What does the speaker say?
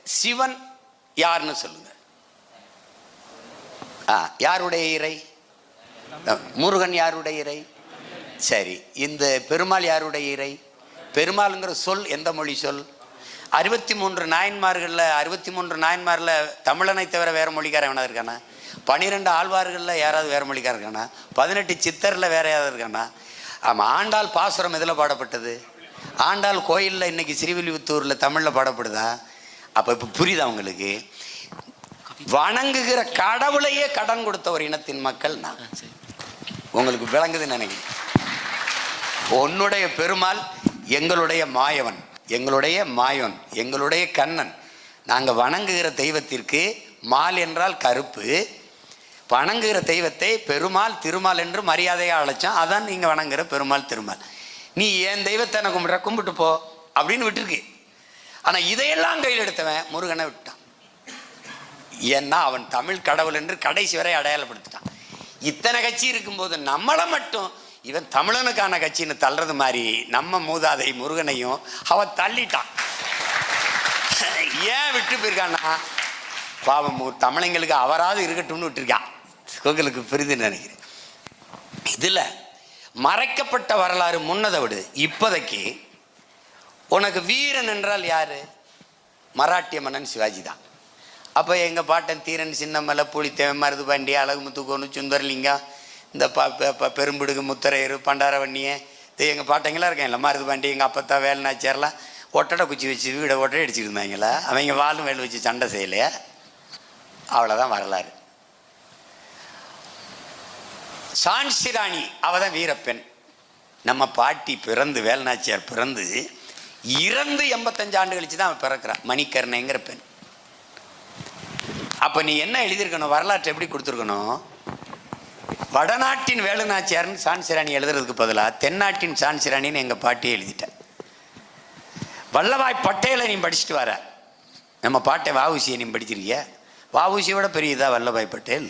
சிவன் யாருன்னு சொல்லுங்க. யாருடைய இறை? முருகன் யாருடைய இறை? சரி, இந்த பெருமாள் யாருடைய இறை? பெருமாளுங்கிற சொல் எந்த மொழி சொல்? 63 நாயன்மார்களில் 63 நாயன்மாரில் தமிழனை தவிர வேறு மொழிக்காரன் எவனாவது இருக்கானா? 12 ஆழ்வார்களில் யாராவது வேறு மொழிக்காரன் இருக்கானா? 18 சித்தரில் வேறு யாராவது இருக்கானா? ஆமாம், ஆண்டாள் பாசுரம் எதில் பாடப்பட்டது? ஆண்டாள் கோயிலில் இன்னைக்கு ஸ்ரீவில்லிபுத்தூரில் தமிழில் பாடப்படுதா? அப்போ இப்போ புரியுதா உங்களுக்கு? வணங்குகிற கடவுளையே கடன் கொடுத்த ஒரு இனத்தின் மக்கள் நான். உங்களுக்கு விளங்குதுன்னு நினைக்கிறேன். உன்னுடைய பெருமாள் எங்களுடைய மாயவன், எங்களுடைய மாயவன், எங்களுடைய கண்ணன். நாங்கள் வணங்குகிற தெய்வத்திற்கு மால் என்றால் கருப்பு, வணங்குகிற தெய்வத்தை பெருமாள் திருமால் என்று மரியாதையாக அழைச்சோம். அதான் நீங்கள் வணங்குகிற பெருமாள் திருமால். நீ என் தெய்வத்தை எனக்கு கும்பிட்ற, கும்பிட்டு போ அப்படின்னு விட்டுருக்கு. ஆனால் இதையெல்லாம் கையில் எடுத்தவன் முருகனை விட்டான். ஏன்னா அவன் தமிழ் கடவுள் என்று கடைசி வரை அடையாளப்படுத்திட்டான். இத்தனை கட்சி இருக்கும்போது நம்மளை மட்டும் இவன் தமிழனுக்கான கட்சின்னு தள்ளுறது மாதிரி நம்ம மூதாதை முருகனையும் அவன் தள்ளிட்டான். ஏன் விட்டு போயிருக்கான்னா, பாவம் தமிழங்களுக்கு அவராது இருக்கட்டும்னு விட்டுருக்கான். உங்களுக்கு புரிதுன்னு நினைக்கிறேன். இதில் மறைக்கப்பட்ட வரலாறு முன்னதை விடு. இப்போதைக்கு உனக்கு வீரன் என்றால் யாரு? மராட்டிய மன்னன் சிவாஜி தான். அப்போ எங்கள் பாட்டன் தீரன், சின்னமலை, புலித்தேவன், மருதுபாண்டி, அழகுமுத்துக்கோனு, சுந்தரலிங்கம், இந்த பெரும்பிடுகு, முத்தரையர், பண்டாரவண்ணிய, எங்கள் பாட்டங்களாம் இருக்கேன் இல்லை. மருதுபாண்டி, எங்கள் அப்பத்தா, வேலுநாச்சியாரெலாம் ஒட்டடை குச்சி வச்சு வீடை ஒட்டடை அடிச்சுட்டு இருந்தாங்களா? அவங்க வாழும் வேலை வச்சு சண்டை செய்யலையா? அவ்வளோதான் வரலாறு. சான்சி ராணி அவள் தான் வீரப்பெண். நம்ம பாட்டி பிறந்து, வேலுநாச்சியார் பிறந்து இறந்து 85 ஆண்டு கழிச்சு தான் அவன் பிறக்கிறான். மணிக்கர்ணைங்கிற பெண். அப்போ நீ என்ன எழுதியிருக்கணும்? வரலாற்றை எப்படி கொடுத்துருக்கணும்? வடநாட்டின் வேலுநாச்சியார்னு சான்சிராணி எழுதுறதுக்கு பதிலாக தென்னாட்டின் சான்சிராணின்னு எங்கள் பாட்டியை எழுதிட்டேன். வல்லபாய் பட்டேலை நீ படிச்சுட்டு வர. நம்ம பாட்டை வஉசியை நீ படிச்சிருக்கிய? வஉசியோட பெரியதா வல்லபாய் பட்டேல்?